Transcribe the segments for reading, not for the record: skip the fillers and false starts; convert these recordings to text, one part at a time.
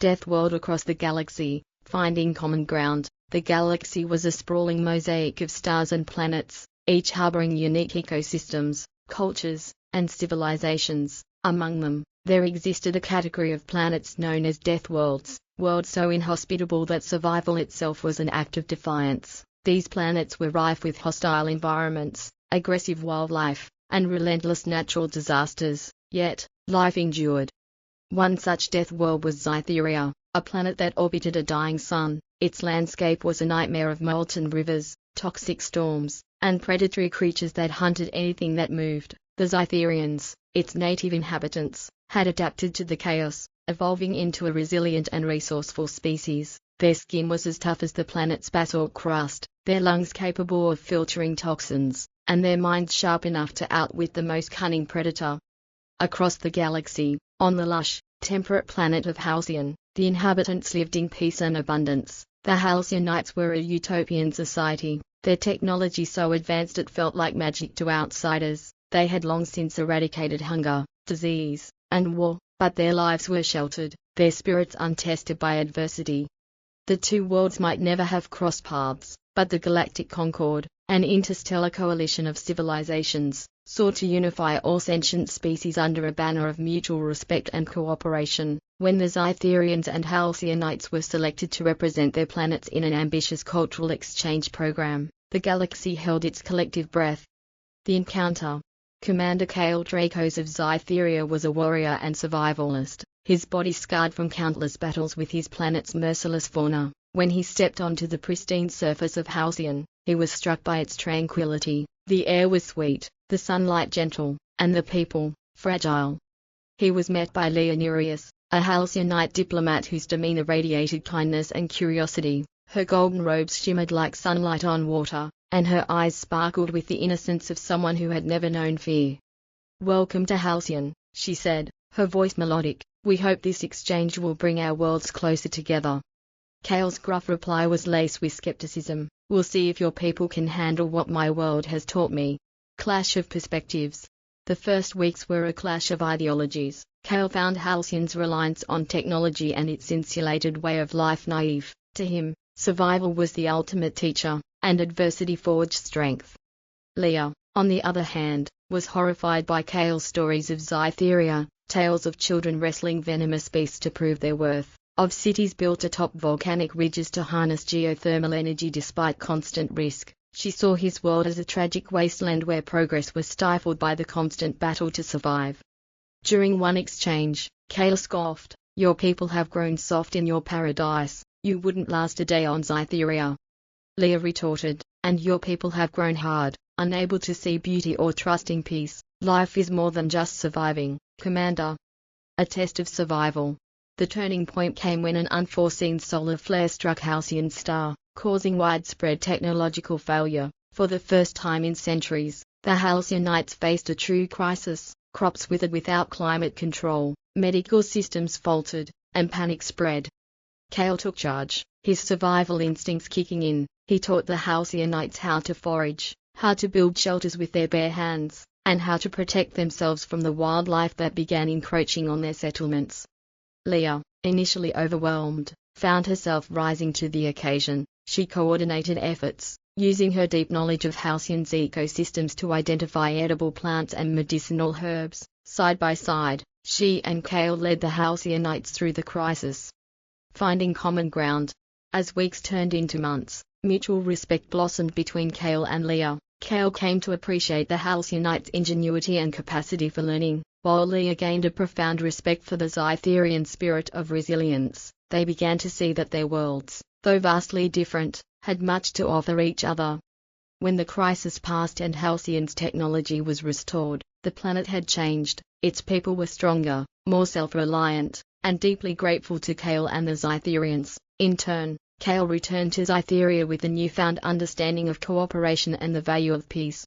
Deathworld Across the Galaxy, Finding Common Ground. The galaxy was a sprawling mosaic of stars and planets, each harboring unique ecosystems, cultures, and civilizations. Among them, there existed a category of planets known as Deathworlds, worlds so inhospitable that survival itself was an act of defiance. These planets were rife with hostile environments, aggressive wildlife, and relentless natural disasters, yet, life endured. One such Deathworld was Zytheria, a planet that orbited a dying sun. Its landscape was a nightmare of molten rivers, toxic storms, and predatory creatures that hunted anything that moved. The Zytherians, its native inhabitants, had adapted to the chaos, evolving into a resilient and resourceful species. Their skin was as tough as the planet's basalt crust, their lungs capable of filtering toxins, and their minds sharp enough to outwit the most cunning predator. Across the galaxy, on the lush, temperate planet of Halcyon, the inhabitants lived in peace and abundance. The Halcyonites were a utopian society, their technology so advanced it felt like magic to outsiders. They had long since eradicated hunger, disease, and war, but their lives were sheltered, their spirits untested by adversity. The two worlds might never have crossed paths, but the Galactic Concord, an interstellar coalition of civilizations, sought to unify all sentient species under a banner of mutual respect and cooperation. When the Zytherians and Halcyonites were selected to represent their planets in an ambitious cultural exchange program, the galaxy held its collective breath. The encounter. Commander Kale Dracos of Zytheria was a warrior and survivalist, his body scarred from countless battles with his planet's merciless fauna. When he stepped onto the pristine surface of Halcyon, he was struck by its tranquility. The air was sweet, the sunlight gentle, and the people, fragile. He was met by Leonerius, a Halcyonite diplomat whose demeanor radiated kindness and curiosity. Her golden robes shimmered like sunlight on water, and her eyes sparkled with the innocence of someone who had never known fear. "Welcome to Halcyon," she said, her voice melodic. "We hope this exchange will bring our worlds closer together." Kale's gruff reply was laced with skepticism. "We'll see if your people can handle what my world has taught me." Clash of perspectives. The first weeks were a clash of ideologies. Kale found Halcyon's reliance on technology and its insulated way of life naive. To him, survival was the ultimate teacher, and adversity forged strength. Leah, on the other hand, was horrified by Kale's stories of Zytheria, tales of children wrestling venomous beasts to prove their worth, of cities built atop volcanic ridges to harness geothermal energy despite constant risk. She saw his world as a tragic wasteland where progress was stifled by the constant battle to survive. During one exchange, Kale scoffed, "Your people have grown soft in your paradise. You wouldn't last a day on Zytheria." Leah retorted, "And your people have grown hard, unable to see beauty or trust in peace. Life is more than just surviving, Commander." A test of survival. The turning point came when an unforeseen solar flare struck Halcyon's star, causing widespread technological failure. For the first time in centuries, the Halcyonites faced a true crisis. Crops withered without climate control, medical systems faltered, and panic spread. Kale took charge, his survival instincts kicking in. He taught the Halcyonites how to forage, how to build shelters with their bare hands, and how to protect themselves from the wildlife that began encroaching on their settlements. Leah, initially overwhelmed, found herself rising to the occasion. She coordinated efforts, using her deep knowledge of Halcyon's ecosystems to identify edible plants and medicinal herbs. Side by side, she and Kale led the Halcyonites through the crisis. Finding common ground. As weeks turned into months, mutual respect blossomed between Kale and Leah. Kale came to appreciate the Halcyonites' ingenuity and capacity for learning, while Leah gained a profound respect for the Zytherian spirit of resilience. They began to see that their worlds, though vastly different, had much to offer each other. When the crisis passed and Halcyon's technology was restored, the planet had changed. Its people were stronger, more self-reliant, and deeply grateful to Kale and the Zytherians. In turn, Kale returned to Zytheria with a newfound understanding of cooperation and the value of peace.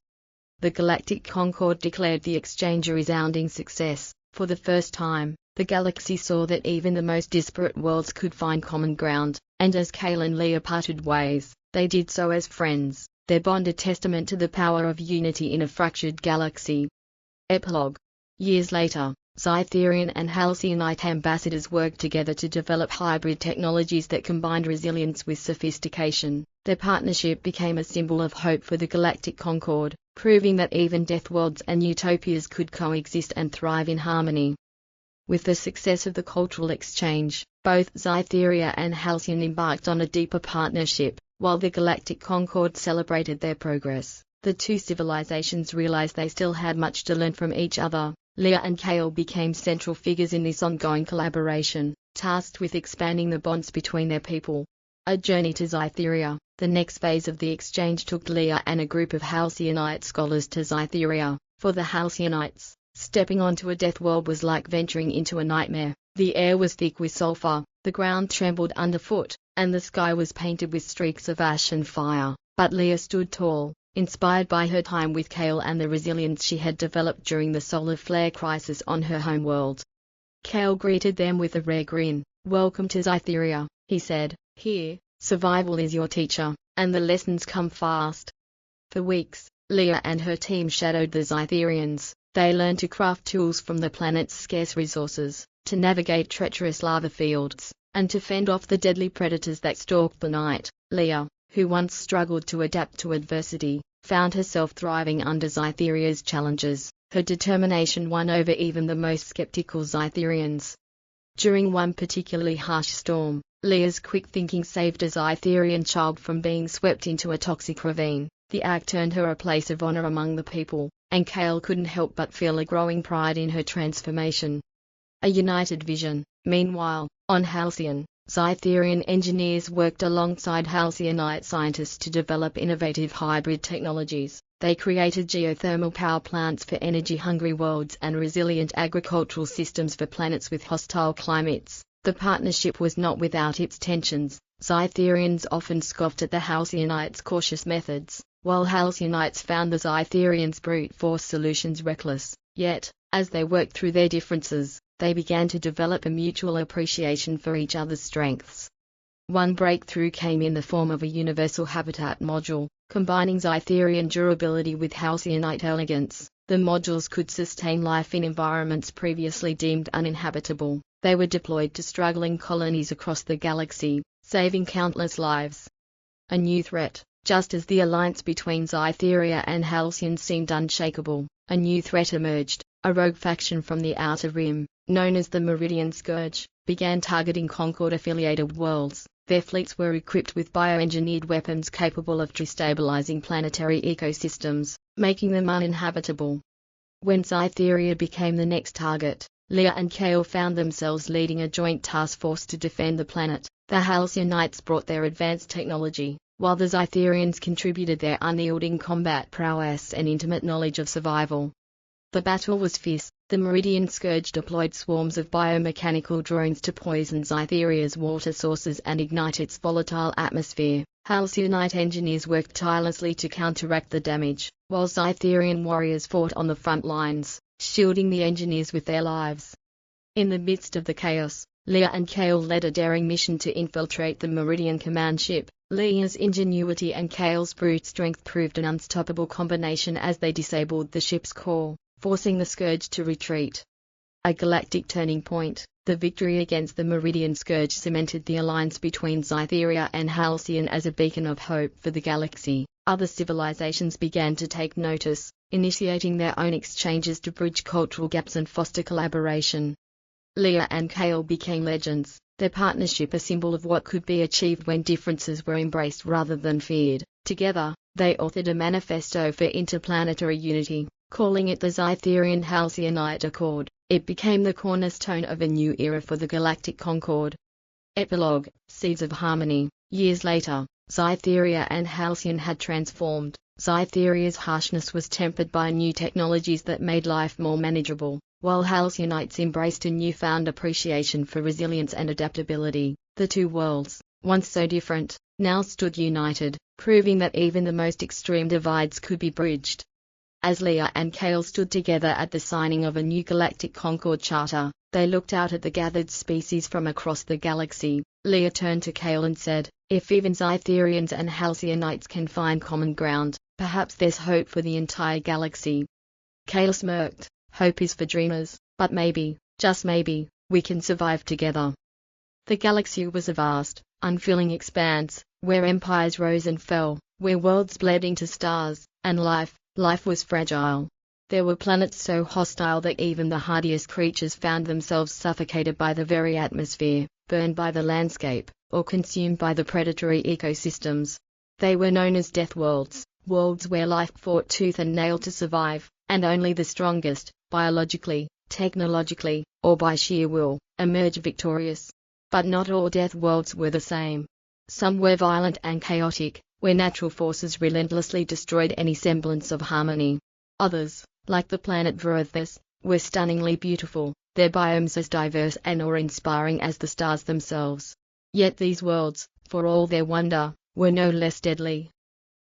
The Galactic Concord declared the exchange a resounding success. For the first time, the galaxy saw that even the most disparate worlds could find common ground, and as Kale and Leah parted ways, they did so as friends, their bond a testament to the power of unity in a fractured galaxy. Epilogue. Years later, Cytherian and Halcyonite ambassadors worked together to develop hybrid technologies that combined resilience with sophistication. Their partnership became a symbol of hope for the galactic concord, proving that even Deathworlds and utopias could coexist and thrive in harmony. With the success of the cultural exchange, both Cytheria and Halcyon embarked on a deeper partnership. While the galactic concord celebrated their progress, the two civilizations realized they still had much to learn from each other. Leah and Kale became central figures in this ongoing collaboration, tasked with expanding the bonds between their people. A journey to Cytheria. The next phase of the exchange took Leah and a group of Halcyonite scholars to Cytheria. For the Halcyonites, stepping onto a death world was like venturing into a nightmare. The air was thick with sulfur, the ground trembled underfoot, and the sky was painted with streaks of ash and fire. But Leah stood tall, inspired by her time with Kale and the resilience she had developed during the solar flare crisis on her homeworld. Kale greeted them with a rare grin. "Welcome to Cytheria," he said. "Here, survival is your teacher, and the lessons come fast." For weeks, Leah and her team shadowed the Cytherians. They learned to craft tools from the planet's scarce resources, to navigate treacherous lava fields, and to fend off the deadly predators that stalked the night. Leah, who once struggled to adapt to adversity, found herself thriving under Cytheria's challenges. Her determination won over even the most skeptical Cytherians. During one particularly harsh storm, Leah's quick thinking saved a Cytherian child from being swept into a toxic ravine. The act earned her a place of honor among the people, and Kale couldn't help but feel a growing pride in her transformation. A united vision. Meanwhile, on Halcyon, Cytherian engineers worked alongside Halcyonite scientists to develop innovative hybrid technologies. They created geothermal power plants for energy-hungry worlds and resilient agricultural systems for planets with hostile climates. The partnership was not without its tensions. Cytherians often scoffed at the Halcyonites' cautious methods, while Halcyonites found the Cytherians' brute force solutions reckless. Yet, as they worked through their differences, they began to develop a mutual appreciation for each other's strengths. One breakthrough came in the form of a universal habitat module, combining Cytherian durability with Halcyonite elegance. The modules could sustain life in environments previously deemed uninhabitable. They were deployed to struggling colonies across the galaxy, saving countless lives. A new threat. Just as the alliance between Cytheria and Halcyon seemed unshakable, a new threat emerged. A rogue faction from the Outer Rim, known as the Meridian Scourge, began targeting Concord-affiliated worlds. Their fleets were equipped with bioengineered weapons capable of destabilizing planetary ecosystems, making them uninhabitable. When Cytheria became the next target, Leah and Kale found themselves leading a joint task force to defend the planet. The Halcyonites brought their advanced technology, while the Cytherians contributed their unyielding combat prowess and intimate knowledge of survival. The battle was fierce. The Meridian Scourge deployed swarms of biomechanical drones to poison Cytheria's water sources and ignite its volatile atmosphere. Halcyonite engineers worked tirelessly to counteract the damage, while Cytherian warriors fought on the front lines, shielding the engineers with their lives. In the midst of the chaos, Leah and Kale led a daring mission to infiltrate the Meridian command ship. Leah's ingenuity and Kale's brute strength proved an unstoppable combination as they disabled the ship's core, forcing the Scourge to retreat. A galactic turning point. The victory against the Meridian Scourge cemented the alliance between Cytheria and Halcyon as a beacon of hope for the galaxy. Other civilizations began to take notice, initiating their own exchanges to bridge cultural gaps and foster collaboration. Leah and Kale became legends, their partnership a symbol of what could be achieved when differences were embraced rather than feared. Together, they authored a manifesto for interplanetary unity, calling it the Cytherian Halcyonite Accord. It became the cornerstone of a new era for the Galactic Concord. Epilogue. Seeds of Harmony. Years later, Cytheria and Halcyon had transformed. Cytheria's harshness was tempered by new technologies that made life more manageable, while Halcyonites embraced a newfound appreciation for resilience and adaptability. The two worlds, once so different, now stood united, proving that even the most extreme divides could be bridged. As Leah and Kale stood together at the signing of a new Galactic Concord Charter, they looked out at the gathered species from across the galaxy. Leah turned to Kale and said, "If even Cytherians and Halcyonites can find common ground, perhaps there's hope for the entire galaxy." Kale smirked. "Hope is for dreamers, But maybe, just maybe, we can survive together. The galaxy was a vast, unfilling expanse, where empires rose and fell, where worlds bled into stars, and life was fragile. There were planets so hostile that even the hardiest creatures found themselves suffocated by the very atmosphere, burned by the landscape, or consumed by the predatory ecosystems. They were known as Deathworlds, worlds where life fought tooth and nail to survive, and only the strongest, biologically, technologically, or by sheer will, emerged victorious. But not all Deathworlds were the same. Some were violent and chaotic, where natural forces relentlessly destroyed any semblance of harmony. Others, like the planet voracious, were stunningly beautiful, their biomes as diverse and awe-inspiring as the stars themselves. Yet these worlds, for all their wonder, were no less deadly.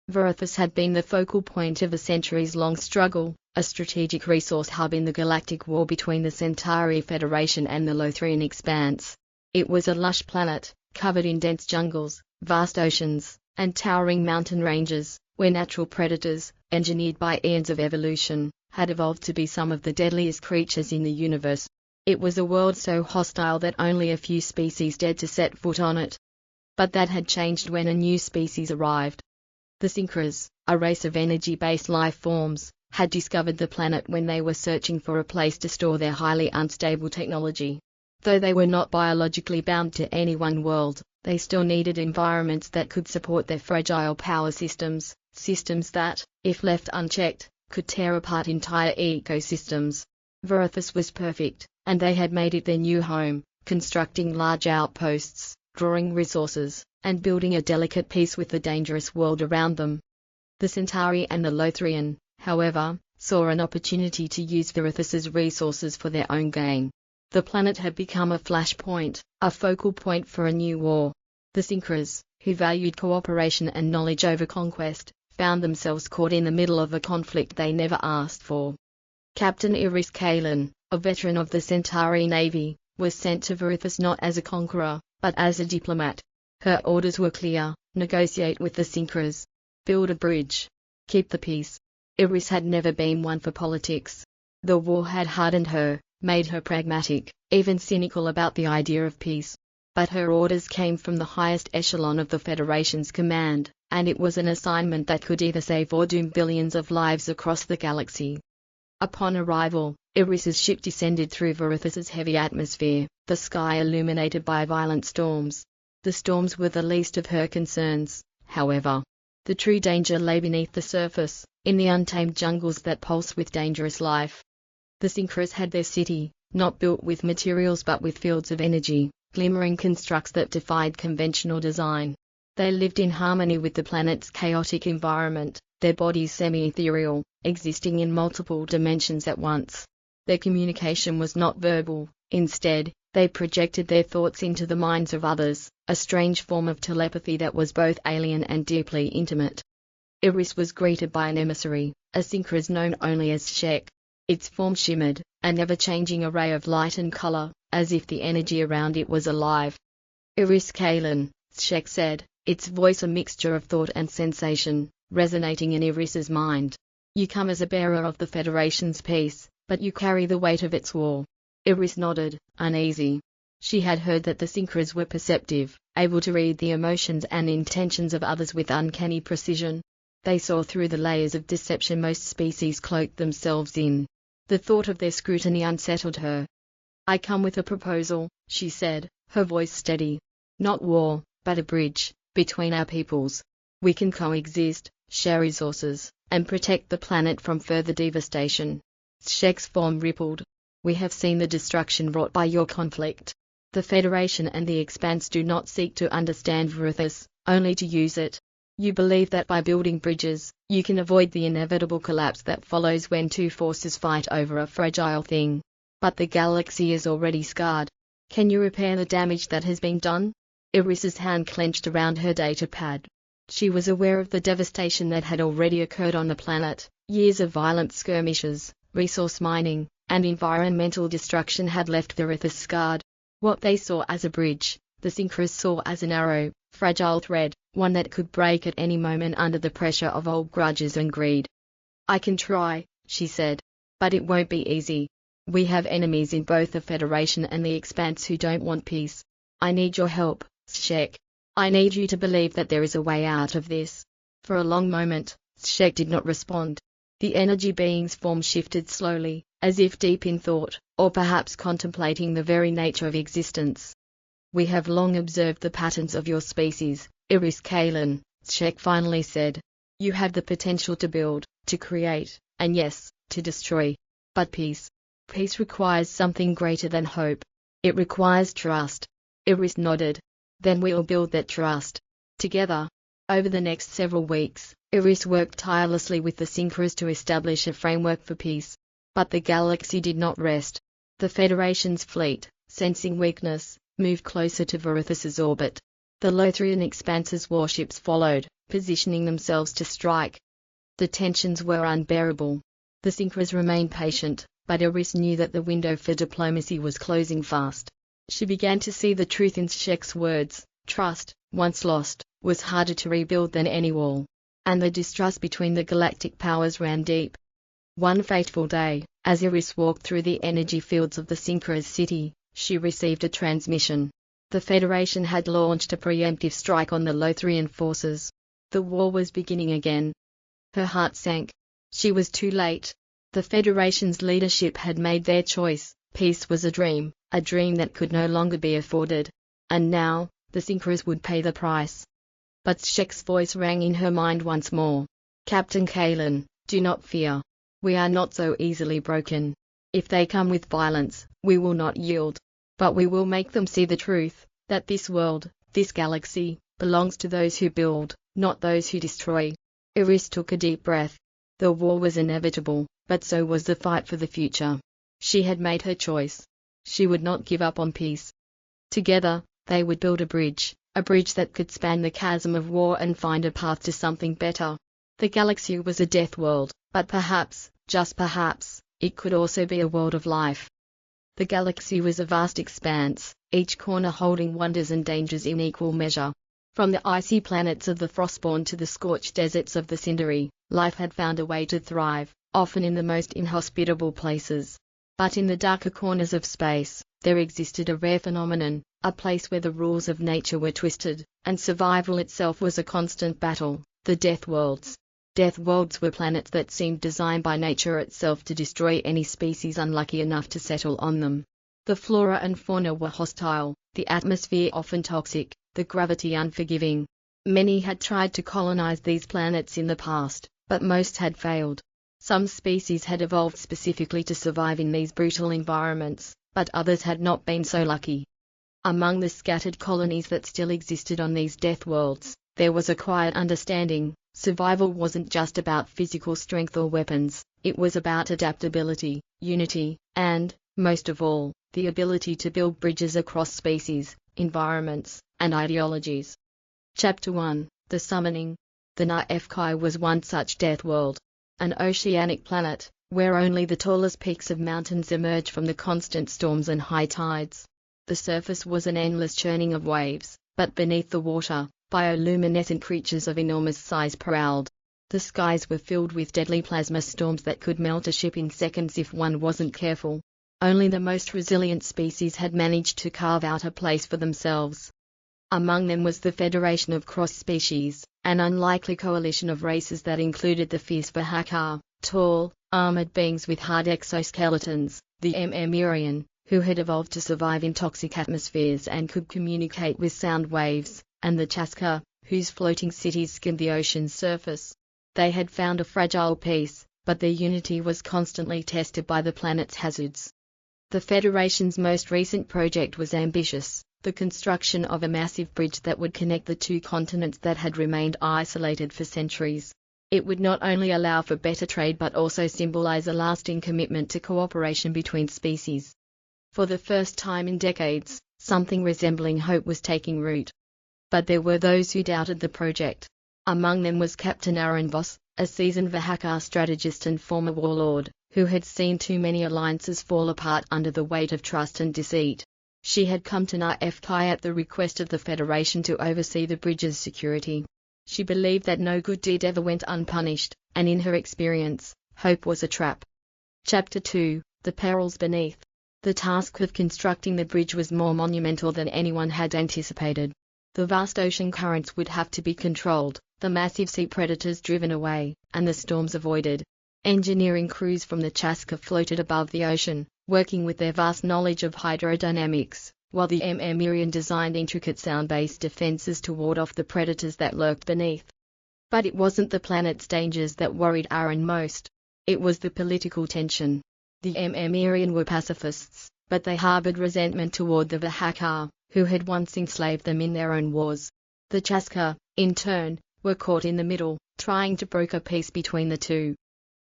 Voracious had been the focal point of a centuries-long struggle, a strategic resource hub in the galactic war between the Centauri Federation and the Lothrian Expanse. It was a lush planet, covered in dense jungles, vast oceans, and towering mountain ranges, where natural predators, engineered by eons of evolution, had evolved to be some of the deadliest creatures in the universe. It was a world so hostile that only a few species dared to set foot on it. But that had changed when a new species arrived. The Synchros, a race of energy-based life forms, had discovered the planet when they were searching for a place to store their highly unstable technology. Though they were not biologically bound to any one world, they still needed environments that could support their fragile power systems that, if left unchecked, could tear apart entire ecosystems. Voracious was perfect, and they had made it their new home, constructing large outposts, drawing resources, and building a delicate peace with the dangerous world around them. The Centauri and the Lothrian, however, saw an opportunity to use Voracious's resources for their own gain. The planet had become a flashpoint, a focal point for a new war. The Synchros, who valued cooperation and knowledge over conquest, found themselves caught in the middle of a conflict they never asked for. Captain Iris Kalen, a veteran of the Centauri Navy, was sent to Voracious not as a conqueror, but as a diplomat. Her orders were clear: negotiate with the Synchros. Build a bridge. Keep the peace. Iris had never been one for politics. The war had hardened her, made her pragmatic, even cynical about the idea of peace. But her orders came from the highest echelon of the Federation's command, and it was an assignment that could either save or doom billions of lives across the galaxy. Upon arrival, Iris's ship descended through Voracious's heavy atmosphere, the sky illuminated by violent storms. The storms were the least of her concerns, however. The true danger lay beneath the surface, in the untamed jungles that pulse with dangerous life. The Synchros had their city, not built with materials but with fields of energy, glimmering constructs that defied conventional design. They lived in harmony with the planet's chaotic environment, their bodies semi-ethereal, existing in multiple dimensions at once. Their communication was not verbal, instead, they projected their thoughts into the minds of others, a strange form of telepathy that was both alien and deeply intimate. Iris was greeted by an emissary, a Synchros known only as Shek. Its form shimmered, a never-changing array of light and color, as if the energy around it was alive. Iris Kalen, Shek said, its voice a mixture of thought and sensation, resonating in Iris's mind. You come as a bearer of the Federation's peace, but you carry the weight of its war. Iris nodded, uneasy. She had heard that the Synchros were perceptive, able to read the emotions and intentions of others with uncanny precision. They saw through the layers of deception most species cloaked themselves in. The thought of their scrutiny unsettled her. I come with a proposal, she said, her voice steady. Not war, but a bridge, between our peoples. We can coexist, share resources, and protect the planet from further devastation. Shek's form rippled. We have seen the destruction wrought by your conflict. The Federation and the Expanse do not seek to understand Voracious, only to use it. You believe that by building bridges, you can avoid the inevitable collapse that follows when two forces fight over a fragile thing. But the galaxy is already scarred. Can you repair the damage that has been done? Iris's hand clenched around her data pad. She was aware of the devastation that had already occurred on the planet. Years of violent skirmishes, resource mining, and environmental destruction had left Voracious scarred. What they saw as a bridge, the Synchros saw as a narrow, fragile thread, one that could break at any moment under the pressure of old grudges and greed. I can try, she said. But it won't be easy. We have enemies in both the Federation and the Expanse who don't want peace. I need your help, Shek. I need you to believe that there is a way out of this." For a long moment, Shek did not respond. The energy being's form shifted slowly, as if deep in thought, or perhaps contemplating the very nature of existence. "We have long observed the patterns of your species, Iris Kalen," Shek finally said. "You have the potential to build, to create, and yes, to destroy. But peace requires something greater than hope. It requires trust." Iris nodded. "Then we'll build that trust together." Over the next several weeks, Iris worked tirelessly with the Synchros to establish a framework for peace. But the galaxy did not rest. The Federation's fleet, sensing weakness, moved closer to Voracious' orbit. The Lothrian Expanse's warships followed, positioning themselves to strike. The tensions were unbearable. The Synchros remained patient, but Iris knew that the window for diplomacy was closing fast. She began to see the truth in Shek's words. Trust, once lost, was harder to rebuild than any wall. And the distrust between the galactic powers ran deep. One fateful day, as Iris walked through the energy fields of the Synchros city, she received a transmission. The Federation had launched a preemptive strike on the Lothrian forces. The war was beginning again. Her heart sank. She was too late. The Federation's leadership had made their choice. Peace was a dream that could no longer be afforded. And now, the Synchros would pay the price. But Shek's voice rang in her mind once more. "Captain Kalen, do not fear. We are not so easily broken. If they come with violence, we will not yield. But we will make them see the truth, that this world, this galaxy, belongs to those who build, not those who destroy." Iris took a deep breath. The war was inevitable, but so was the fight for the future. She had made her choice. She would not give up on peace. Together, they would build a bridge that could span the chasm of war and find a path to something better. The galaxy was a death world, but perhaps, just perhaps, it could also be a world of life. The galaxy was a vast expanse, each corner holding wonders and dangers in equal measure. From the icy planets of the Frostborn to the scorched deserts of the Cindery, life had found a way to thrive, often in the most inhospitable places. But in the darker corners of space, there existed a rare phenomenon, a place where the rules of nature were twisted, and survival itself was a constant battle: the Deathworlds. Deathworlds were planets that seemed designed by nature itself to destroy any species unlucky enough to settle on them. The flora and fauna were hostile, the atmosphere often toxic, the gravity unforgiving. Many had tried to colonize these planets in the past, but most had failed. Some species had evolved specifically to survive in these brutal environments, but others had not been so lucky. Among the scattered colonies that still existed on these Deathworlds, there was a quiet understanding. Survival wasn't just about physical strength or weapons, it was about adaptability, unity, and, most of all, the ability to build bridges across species, environments, and ideologies. Chapter 1: The Summoning. The Na'efkai was one such Deathworld. An oceanic planet, where only the tallest peaks of mountains emerged from the constant storms and high tides. The surface was an endless churning of waves, but beneath the water, bioluminescent creatures of enormous size prowled. The skies were filled with deadly plasma storms that could melt a ship in seconds if one wasn't careful. Only the most resilient species had managed to carve out a place for themselves. Among them was the Federation of Cross-Species, an unlikely coalition of races that included the fierce Vahakar, tall, armored beings with hard exoskeletons, the Murian, who had evolved to survive in toxic atmospheres and could communicate with sound waves, and the Chaska, whose floating cities skimmed the ocean's surface. They had found a fragile peace, but their unity was constantly tested by the planet's hazards. The Federation's most recent project was ambitious: the construction of a massive bridge that would connect the two continents that had remained isolated for centuries. It would not only allow for better trade but also symbolize a lasting commitment to cooperation between species. For the first time in decades, something resembling hope was taking root. But there were those who doubted the project. Among them was Captain Aaron Voss, a seasoned Vahakar strategist and former warlord, who had seen too many alliances fall apart under the weight of trust and deceit. She had come to Na'efkai at the request of the Federation to oversee the bridge's security. She believed that no good deed ever went unpunished, and in her experience, hope was a trap. Chapter 2: the perils beneath. The task of constructing the bridge was more monumental than anyone had anticipated. The vast ocean currents would have to be controlled, the massive sea predators driven away, and the storms avoided. Engineering crews from the Chaska floated above the ocean, working with their vast knowledge of hydrodynamics, while the Mirian designed intricate sound-based defenses to ward off the predators that lurked beneath. But it wasn't the planet's dangers that worried Aaron most. It was the political tension. The Mirian were pacifists, but they harbored resentment toward the Vahakar, who had once enslaved them in their own wars. The Chaska, in turn, were caught in the middle, trying to broker peace between the two.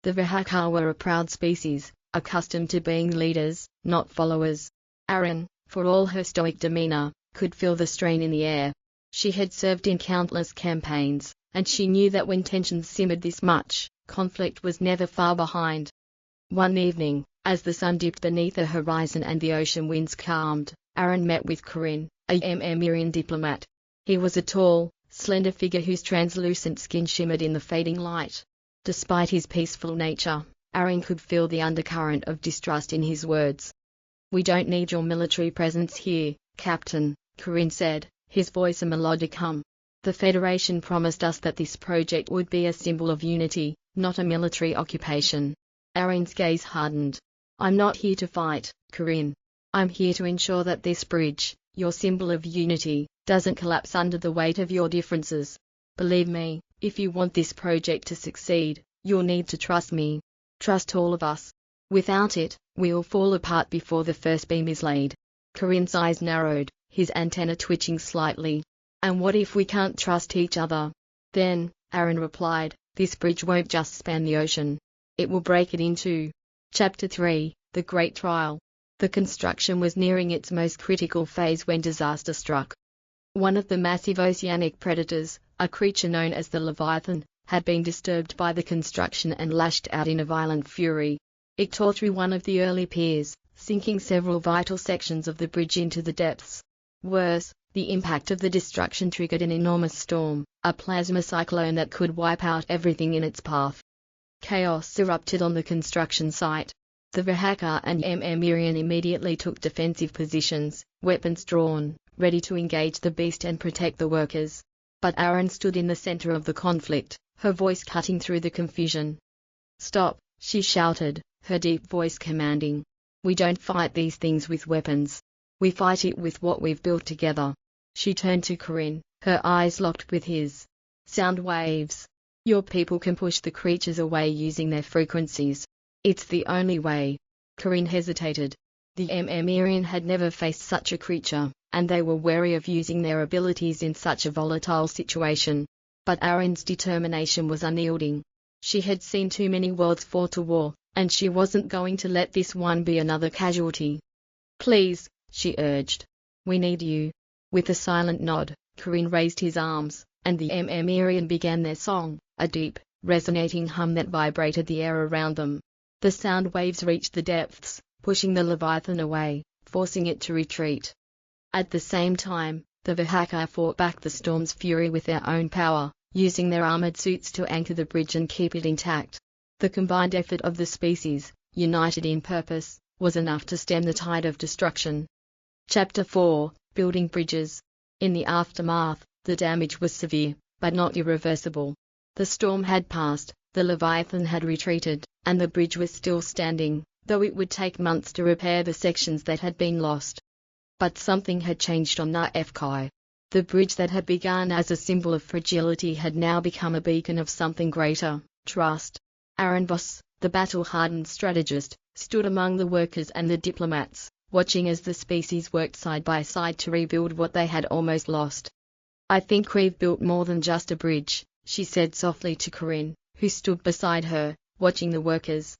The Vahakar were a proud species, accustomed to being leaders, not followers. Aaron, for all her stoic demeanor, could feel the strain in the air. She had served in countless campaigns, and she knew that when tensions simmered this much, conflict was never far behind. One evening, as the sun dipped beneath the horizon and the ocean winds calmed, Aaron met with Corinne, a Mirian diplomat. He was a tall, slender figure whose translucent skin shimmered in the fading light. Despite his peaceful nature, Aaron could feel the undercurrent of distrust in his words. "We don't need your military presence here, Captain," Corinne said, his voice a melodic hum. "The Federation promised us that this project would be a symbol of unity, not a military occupation." Aaron's gaze hardened. "I'm not here to fight, Corinne. I'm here to ensure that this bridge, your symbol of unity, doesn't collapse under the weight of your differences. Believe me, if you want this project to succeed, you'll need to trust me. Trust all of us. Without it, we'll fall apart before the first beam is laid." Corinne's eyes narrowed, his antenna twitching slightly. "And what if we can't trust each other?" "Then," Aaron replied, "this bridge won't just span the ocean. It will break it in two." Chapter 3, The Great Trial. The construction was nearing its most critical phase when disaster struck. One of the massive oceanic predators, a creature known as the Leviathan, had been disturbed by the construction and lashed out in a violent fury. It tore through one of the early piers, sinking several vital sections of the bridge into the depths. Worse, the impact of the destruction triggered an enormous storm, a plasma cyclone that could wipe out everything in its path. Chaos erupted on the construction site. The Vahakar and Mirian immediately took defensive positions, weapons drawn, ready to engage the beast and protect the workers. But Aaron stood in the center of the conflict, her voice cutting through the confusion. "Stop," she shouted, her deep voice commanding. "We don't fight these things with weapons. We fight it with what we've built together." She turned to Corinne, her eyes locked with his. "Sound waves. Your people can push the creatures away using their frequencies. It's the only way." Corinne hesitated. The Mirian had never faced such a creature, and they were wary of using their abilities in such a volatile situation. But Aaron's determination was unyielding. She had seen too many worlds fought a war, and she wasn't going to let this one be another casualty. "Please," she urged. "We need you." With a silent nod, Corinne raised his arms, and the Mirian began their song, a deep, resonating hum that vibrated the air around them. The sound waves reached the depths, pushing the Leviathan away, forcing it to retreat. At the same time, the Vahakar fought back the storm's fury with their own power, using their armored suits to anchor the bridge and keep it intact. The combined effort of the species, united in purpose, was enough to stem the tide of destruction. Chapter 4, Building Bridges. In the aftermath, the damage was severe, but not irreversible. The storm had passed, the Leviathan had retreated, and the bridge was still standing, though it would take months to repair the sections that had been lost. But something had changed on Na'Efkai. The bridge that had begun as a symbol of fragility had now become a beacon of something greater, trust. Aaron Voss, the battle-hardened strategist, stood among the workers and the diplomats, watching as the species worked side by side to rebuild what they had almost lost. "I think we've built more than just a bridge," she said softly to Corinne, who stood beside her, watching the workers.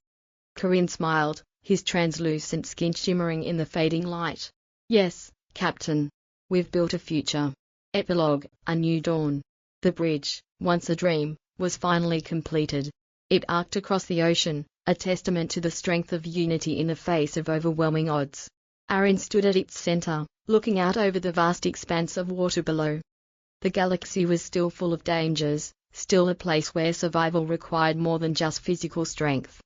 Corinne smiled, his translucent skin shimmering in the fading light. "Yes, Captain. We've built a future." Epilogue, A New Dawn. The bridge, once a dream, was finally completed. It arced across the ocean, a testament to the strength of unity in the face of overwhelming odds. Aaron stood at its center, looking out over the vast expanse of water below. The galaxy was still full of dangers, still a place where survival required more than just physical strength.